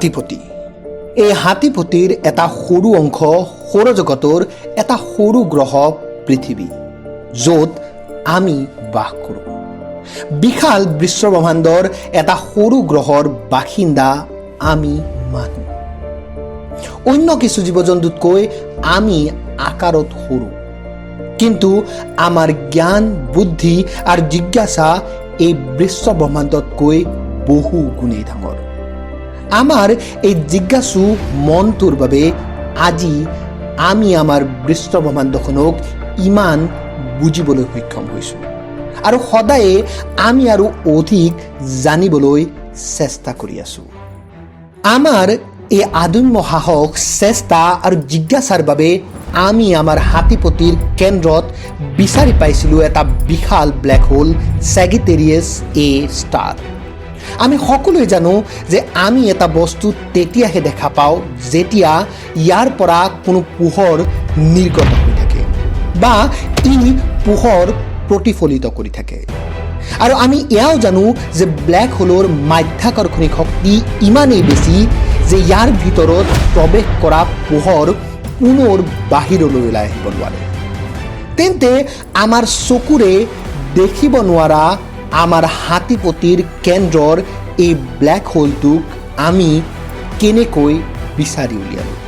হাতীপতি। এই হাতীপতিৰ এটা সৰু অংশ সৌৰজগতৰ এটা সৰু গ্ৰহ পৃথিৱী, য'ত আমি বাস কৰোঁ। বিশাল বিশ্বব্ৰহ্মাণ্ডৰ এটা সৰু গ্ৰহৰ বাসিন্দা আমি মানুহ। অন্য কিছু জীৱ জন্তুতকৈ আমি আকাৰত সৰু, কিন্তু আমাৰ জ্ঞান, বুদ্ধি আৰু জিজ্ঞাসা এই বিশ্বব্ৰহ্মাণ্ডতকৈ বহু গুণেই ডাঙৰ। আমাৰ এই জিজ্ঞাসু মনটোৰ বাবে আজি আমি আমাৰ বিশ্বব্ৰহ্মাণ্ডখনক ইমান বুজিবলৈ সক্ষম হৈছোঁ, আৰু সদায়ে আমি আৰু অধিক জানিবলৈ চেষ্টা কৰি আছোঁ। আমাৰ এই আদম্য সাহস, চেষ্টা আৰু জিজ্ঞাসাৰ বাবে আমি আমাৰ হাতীপতিৰ কেন্দ্ৰত বিচাৰি পাইছিলোঁ এটা বিশাল ব্লেক হোল, ছেগিটেৰিয়াছ এ ষ্টাৰ। আমি সকলোৱে জানো যে আমি এটা বস্তু তেতিয়াহে দেখা পাওঁ যেতিয়া ইয়াৰ পৰা কোনো পোহৰ নিৰ্গত হৈ থাকে বা ই পোহৰ প্ৰতিফলিত কৰি থাকে। আৰু আমি এয়াও জানো যে ব্লেক হোলৰ মাধ্যাকৰ্ষণিক শক্তি ইমানেই বেছি যে ইয়াৰ ভিতৰত প্ৰৱেশ কৰা পোহৰ পুনৰ বাহিৰলৈ ওলাই আহিব নোৱাৰে। তেন্তে আমাৰ চকুৰে দেখিব নোৱাৰা আমাৰ হাতীপতিৰ কেন্দ্ৰৰ এই ব্লেক হোলটোক আমি কেনেকৈ বিচাৰি উলিয়ালোঁ?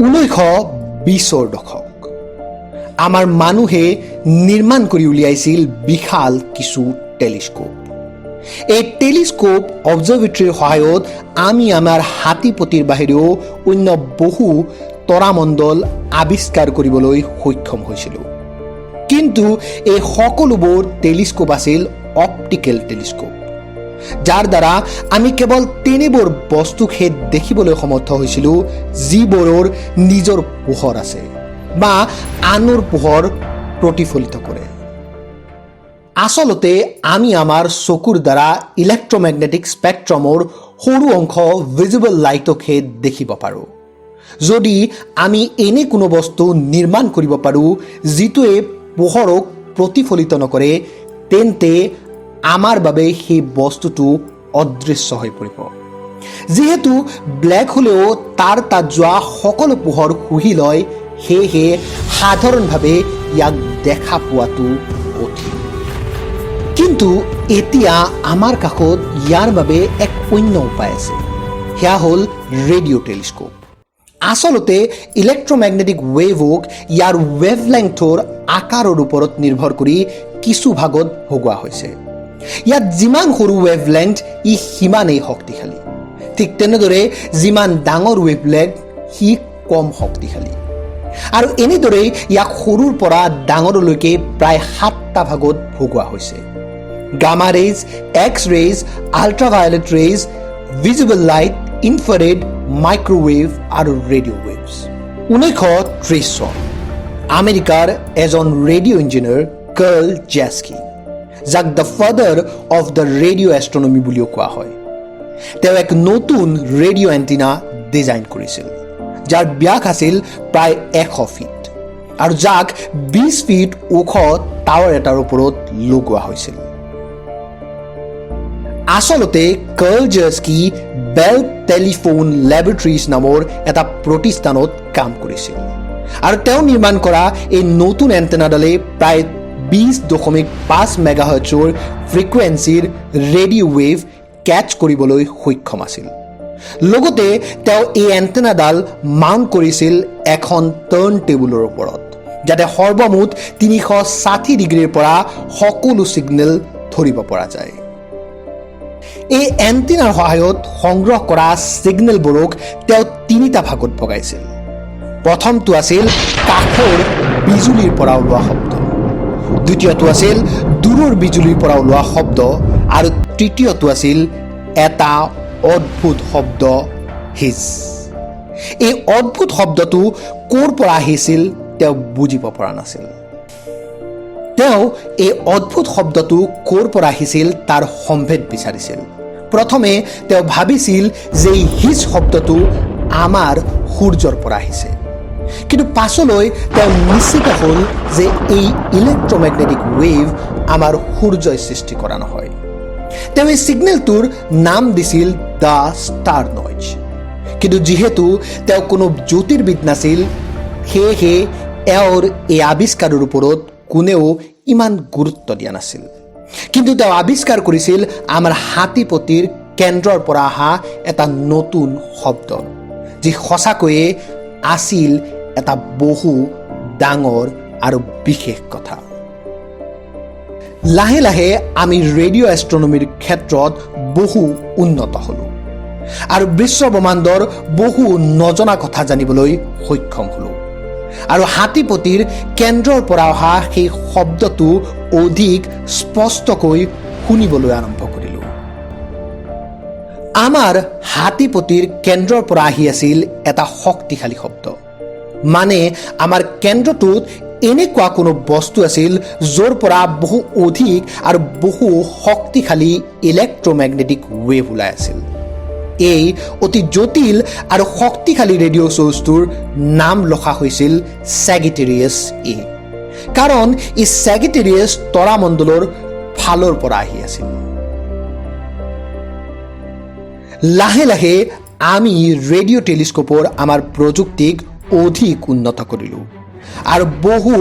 ঊনৈছশ 20ৰ দশক আমাৰ মানুহে নিৰ্মাণ কৰি উলিয়াইছিল বিশাল কিছু টেলিস্কোপ। এই টেলিস্কোপ অবজাৰভেটৰীৰ সহায়ত আমি আমাৰ হাতীপতিৰ বাহিৰেও অন্য বহু তৰামণ্ডল আৱিষ্কাৰ কৰিবলৈ সক্ষম হৈছিলোঁ। কিন্তু এই সকলোবোৰ টেলিস্কোপ আছিল অপ্টিকেল টেলিস্কোপ, যাৰ দ্বাৰা আমি কেৱল তেনেবোৰ বস্তুকহে দেখিবলৈ সমৰ্থ হৈছিলোঁ যিবোৰৰ নিজৰ পোহৰ আছে বা আনৰ পোহৰ প্ৰতিফলিত কৰে। আচলতে আমি আমাৰ চকুৰ দ্বাৰা ইলেক্ট্ৰমেগনেটিক স্পেক্ট্ৰামৰ সৰু অংশ ভিজিবল লাইটকহে দেখিব পাৰোঁ। যদি আমি এনে কোনো বস্তু নিৰ্মাণ কৰিব পাৰোঁ যিটোৱে পোহৰক প্ৰতিফলিত নকৰে, তেন্তে আমাৰ বাবে সেই বস্তুটো অদৃশ্য হৈ পৰিব। যিহেতু ব্লেক হোলেও তাৰ তাত যোৱা সকলো পোহৰ শুহি লয়, সেয়েহে সাধাৰণভাৱে ইয়াক দেখা পোৱাটো কঠিন। কিন্তু এতিয়া আমাৰ কাষত ইয়াৰ বাবে এক অন্য উপায় আছে, সেয়া হ'ল ৰেডিঅ' টেলিস্কোপ। আচলতে ইলেক্ট্ৰমেগনেটিক ৱেভক ইয়াৰ ৱেভলেংথৰ আকাৰৰ ওপৰত নিৰ্ভৰ কৰি কিছু ভাগত ভগোৱা হৈছে। ইয়াত যিমান সৰু ৱেভলেংথ ই সিমানেই শক্তিশালী। ঠিক তেনেদৰে যিমান ডাঙৰ ৱেভলেংথ সি কম শক্তিশালী। আৰু এনেদৰেই ইয়াক সৰুৰ পৰা ডাঙৰলৈকে প্ৰায় 7টা ভাগত ভগোৱা হৈছে: gamma rays, X rays, ultraviolet rays, visible light, infrared, microwave আৰু ৰেডিঅ' ৱেভছ। 1930 চন আমেৰিকাৰ এজন ৰেডিঅ' ইঞ্জিনিয়াৰ কাৰ্ল জেস্কি, যাক the father of the radio' astronomy বুলিও কোৱা হয়, তেওঁ এক নতুন ৰেডিঅ' এণ্টিনা ডিজাইন কৰিছিল, যাৰ ব্যাস আছিল প্ৰায় 100 ফিট আৰু যাক 20 ফিট ওখ টাৱাৰ এটাৰ ওপৰত লগোৱা হৈছিল। আচলতে কাৰ্ল জেস্কি বেল টেলিফোন লেবৰেটৰীজ নামৰ এটা প্ৰতিষ্ঠানত কাম কৰিছিল, আৰু তেওঁ নিৰ্মাণ কৰা এই নতুন এণ্টেনাডালে প্ৰায় 20.5 মেগাহাৰ্টছৰ ফ্ৰিকুৱেঞ্চিৰ ৰেডিঅ' ৱেভ কেটচ কৰিবলৈ সক্ষম আছিল। লগতে তেওঁ এই এণ্টেনাডাল মাউণ্ট কৰিছিল এখন টাৰ্ণ টেবুলৰ ওপৰত, যাতে সৰ্বমুঠ 360 ডিগ্ৰীৰ পৰা সকলো ছিগনেল ধৰিব পৰা যায়। এই এণ্টেনাৰ সহায়ত সংগ্ৰহ কৰা ছিগনেলবোৰক তেওঁ 3টা ভাগত ভগাইছিল। প্ৰথমটো আছিল কাষৰ বিজুলীৰ পৰা ওলোৱা শব্দ, দ্বিতীয়টো আছিল দূৰৰ বিজুলীৰ পৰা ওলোৱা শব্দ, আৰু তৃতীয়টো আছিল এটা অদ্ভুত শব্দ, হিজ। এই অদ্ভুত শব্দটো ক'ৰ পৰা আহিছিল তেওঁ বুজিব পৰা নাছিল। তেওঁ এই অদ্ভুত শব্দটো ক'ৰ পৰা আহিছিল তাৰ সম্ভেদ বিচাৰিছিল। প্ৰথমে তেওঁ ভাবিছিল যে হিজ শব্দটো আমাৰ সূৰ্যৰ পৰা আহিছে, কিন্তু পাছলৈ তেওঁ নিশ্চিত হ'ল যে এই ইলেক্ট্ৰমেগনেটিক ৱেভ আমাৰ সূৰ্যই সৃষ্টি কৰা নহয়। তেওঁ এই ছিগনেলটোৰ নাম দিছিল দ্য ষ্টাৰ নইজ। কিন্তু যিহেতু তেওঁ কোনো জ্যোতিৰ্বিদ নাছিল, সেয়েহে এওঁৰ এই আৱিষ্কাৰৰ ওপৰত কোনেও ইমান গুৰুত্ব দিয়া নাছিল। কিন্তু তেওঁ আৱিষ্কাৰ কৰিছিল আমাৰ হাতীপতিৰ কেন্দ্ৰৰ পৰা অহা এটা নতুন শব্দ, যি সঁচাকৈয়ে আছিল এটা বহু ডাঙৰ আৰু বিশেষ কথা। লাহে লাহে আমি ৰেডিঅ' এষ্ট্ৰনমিৰ ক্ষেত্ৰত বহু উন্নত হ'লোঁ আৰু বিশ্ব ব্ৰহ্মাণ্ডৰ বহু নজনা কথা জানিবলৈ সক্ষম হ'লোঁ আৰু হাতীপতিৰ কেন্দ্ৰৰ পৰা অহা সেই শব্দটো অধিক স্পষ্টকৈ শুনিবলৈ আৰম্ভ কৰিলোঁ। আমাৰ হাতীপতিৰ কেন্দ্ৰৰ পৰা আহি আছিল এটা শক্তিশালী শব্দ, মানে আমাৰ কেন্দ্ৰটোত এনেকুৱা কোনো বস্তু আছিল য'ৰ পৰা বহু অধিক আৰু বহু শক্তিশালী ইলেক্ট্ৰমেগনেটিক ৱেভ ওলাই আছিল। এই অতি জটিল আৰু শক্তিশালী ৰেডিঅ' ছ'ৰ্চটোৰ নাম ৰখা হৈছিল ছেগিটেৰিয়াছ এ, কাৰণ ই ছেগিটেৰিয়াছ তৰামণ্ডলৰ ফালৰ পৰা আহি আছিল। লাহে লাহে আমি ৰেডিঅ' টেলিস্কোপৰ আমাৰ প্ৰযুক্তিক অধিক উন্নত কৰিলোঁ আৰু বহু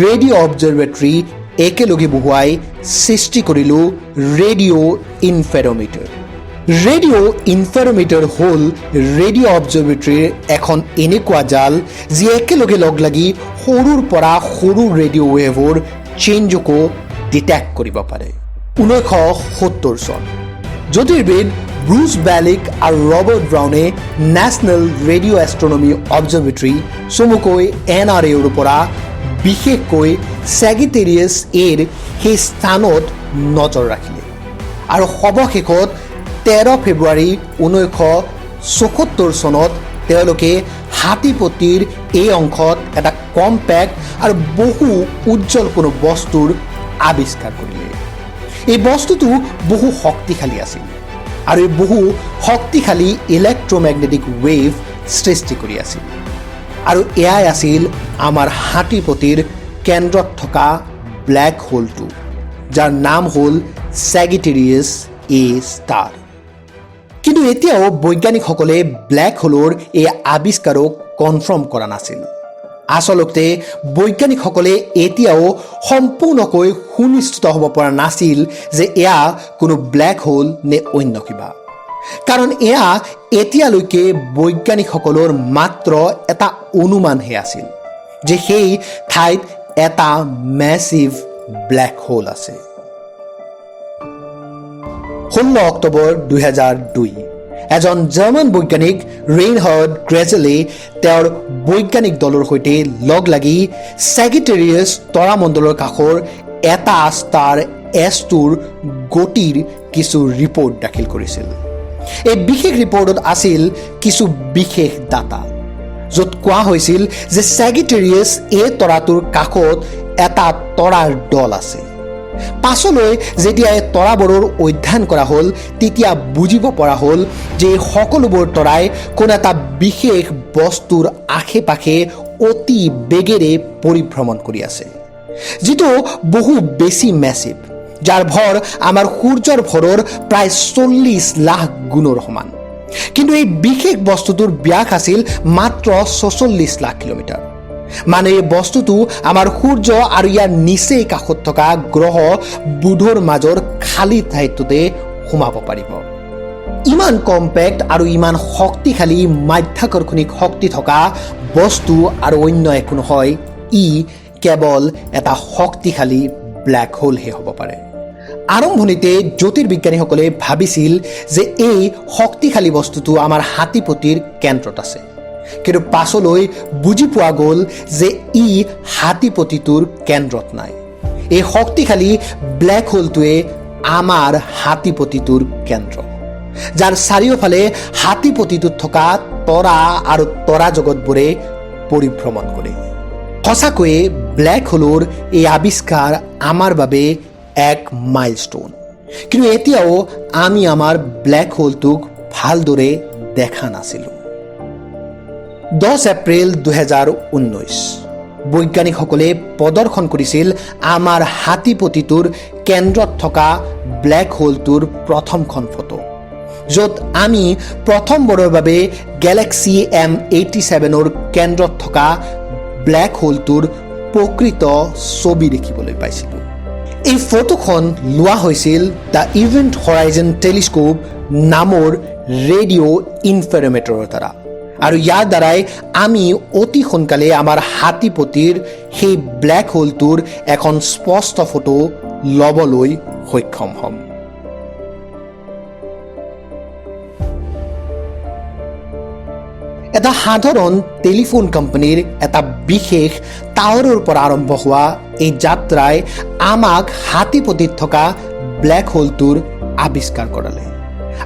ৰেডিঅ' অবজাৰভেটৰী একেলগে বহুৱাই সৃষ্টি কৰিলোঁ ৰেডিঅ' ইনফেৰমিটাৰ। ৰেডিঅ' ইনফেৰমিটাৰ হ'ল ৰেডিঅ' অবজাৰভেটৰীৰ এখন এনেকুৱা জাল যি একেলগে লগ লাগি সৰুৰ পৰা সৰু ৰেডিঅ' ৱেভৰ চেঞ্জকো ডিটেক্ট কৰিব পাৰে। 1970 চন জ্যোতিৰ্বিদ ব্ৰুচ বেলিক আৰু ৰবাৰ্ট ব্ৰাউনে নেশ্যনেল ৰেডিঅ' এষ্ট্ৰনমি অবজাৰভেটৰী চমুকৈ NRAৰ পৰা বিশেষকৈ ছেগিটেৰিয়াছ এৰ সেই স্থানত নজৰ ৰাখিলে আৰু সৱশেষত 13 ফেব্ৰুৱাৰী 1974 চনত তেওঁলোকে হাতীপতিৰ এই অংশত এটা কম্পেক্ট আৰু বহু উজ্জ্বল কোনো বস্তুৰ আৱিষ্কাৰ কৰিলে। এই বস্তুটো বহু শক্তিশালী আছিল আৰু এই বহু শক্তিশালী ইলেক্ট্ৰমেগনেটিক ৱেভ সৃষ্টি কৰি আছিল আৰু এয়াই আছিল আমাৰ হাতীপতিৰ কেন্দ্ৰত থকা ব্লেক হোলটো, যাৰ নাম হ'ল ছেগিটেৰিয়াছ এ ষ্টাৰ। কিন্তু এতিয়াও বৈজ্ঞানিকসকলে ব্লেক হোলৰ এই আৱিষ্কাৰক কনফাৰ্ম কৰা নাছিল। আচলতে বৈজ্ঞানিকসকলে এতিয়াও সম্পূৰ্ণকৈ সুনিশ্চিত হ'ব পৰা নাছিল যে এয়া কোনো ব্লেক হোল নে অন্য কিবা, কাৰণ এয়া এতিয়ালৈকে বৈজ্ঞানিকসকলৰ মাত্ৰ এটা অনুমানহে আছিল যে সেই ঠাইত এটা মেছিভ ব্লেক হোল আছে। 16 অক্টোবৰ 2002 এজন জাৰ্মান বৈজ্ঞানিক ৰেইনহাৰ্ড গ্ৰেজেলে তেওঁৰ বৈজ্ঞানিক দলৰ সৈতে লগ লাগি ছেগিটেৰিয়াছ তৰামণ্ডলৰ কাষৰ এটা ষ্টাৰ S2ৰ গতিৰ কিছু ৰিপৰ্ট দাখিল কৰিছিল। এই বিশেষ ৰিপৰ্টত আছিল কিছু বিশেষ ডাটা, য'ত কোৱা হৈছিল যে ছেগিটেৰিয়াছ এই তৰাটোৰ কাষত এটা তৰাৰ দল আছে। পাছলৈ যেতিয়া এই তৰাবোৰৰ অধ্যয়ন কৰা হ'ল, তেতিয়া বুজিব পৰা হ'ল যে এই সকলোবোৰ তৰাই কোনো এটা বিশেষ বস্তুৰ আশে পাশে অতি বেগেৰে পৰিভ্ৰমণ কৰি আছে, যিটো বহু বেছি মেছিভ, যাৰ ভৰ আমাৰ সূৰ্যৰ ভৰৰ প্ৰায় 40 লাখ গুণৰ সমান। কিন্তু এই বিশেষ বস্তুটোৰ ব্যাস আছিল মাত্ৰ 46 লাখ কিলোমিটাৰ। মানে এই বস্তুটো আমাৰ সূৰ্য আৰু ইয়াৰ নিচেই কাষত থকা গ্ৰহ বুধৰ মাজৰ খালী ঠাইটোতে সোমাব পাৰিব। ইমান কম্পেক্ট আৰু ইমান শক্তিশালী মাধ্যাকৰ্ষণিক শক্তি থকা বস্তু আৰু অন্য একো নহয়, ই কেৱল এটা শক্তিশালী ব্লেক হোলহে হ'ব পাৰে। আৰম্ভণিতে জ্যোতিৰ্বিজ্ঞানীসকলে ভাবিছিল যে এই শক্তিশালী বস্তুটো আমাৰ হাতীপতিৰ কেন্দ্ৰত আছে, কিন্তু পাছলৈ বুজি পোৱা গ'ল যে ই হাতীপতিটোৰ কেন্দ্ৰত নাই। এই শক্তিশালী ব্লেক হোলটোৱে আমাৰ হাতীপতিটোৰ কেন্দ্ৰ, যাৰ চাৰিওফালে হাতীপতিটোত থকা তৰা আৰু তৰা জগতবোৰে পৰিভ্ৰমণ কৰে। সঁচাকৈয়ে ব্লেক হোলৰ এই আৱিষ্কাৰ আমাৰ বাবে এক মাইলষ্টোন, কিন্তু এতিয়াও আমি আমাৰ ব্লেক হোলটোক ভালদৰে দেখা নাছিলোঁ। 10 এপ্ৰিল 2019 বৈজ্ঞানিকসকলে প্ৰদৰ্শন কৰিছিল আমাৰ হাতীপতিটোৰ কেন্দ্ৰত থকা ব্লেক হোলটোৰ প্ৰথমখন ফটো, য'ত আমি প্ৰথমবাৰৰ বাবে গেলেক্সি M87ৰ কেন্দ্ৰত থকা ব্লেক হোলটোৰ প্ৰকৃত ছবি দেখিবলৈ পাইছিলোঁ। এই ফটোখন লোৱা হৈছিল দ্য ইভেণ্ট হৰাইজন টেলিস্কোপ নামৰ ৰেডিঅ' ইনফেৰমেটৰৰ দ্বাৰা, আৰু ইয়াৰ দ্বাৰাই আমি অতি সোনকালে আমাৰ হাতীপতিৰ সেই ব্লেক হোলটোৰ এখন স্পষ্ট ফটো ল'বলৈ সক্ষম হ'ম। এটা সাধাৰণ টেলিফোন কোম্পানীৰ এটা বিশেষ টাৱাৰৰ পৰা আৰম্ভ হোৱা এই যাত্ৰাই আমাক হাতীপতিত থকা ব্লেক হোলটোৰ আৱিষ্কাৰ কৰালে,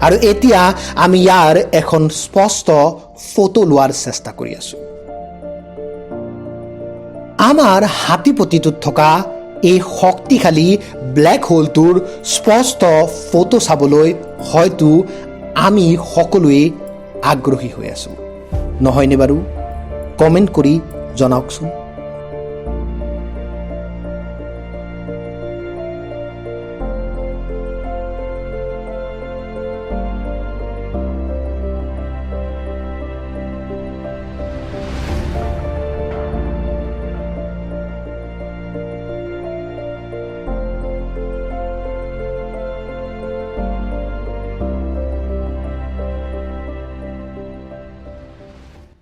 আৰু এতিয়া আমি ইয়াৰ এখন স্পষ্ট ফটো লোৱাৰ চেষ্টা কৰি আছোঁ। আমাৰ হাতীপতিটোত থকা এই শক্তিশালী ব্লেক হোলটোৰ স্পষ্ট ফটো চাবলৈ হয়তো আমি সকলোৱে আগ্ৰহী হৈ আছোঁ, নহয়নে বাৰু? কমেণ্ট কৰি জনাওকচোন।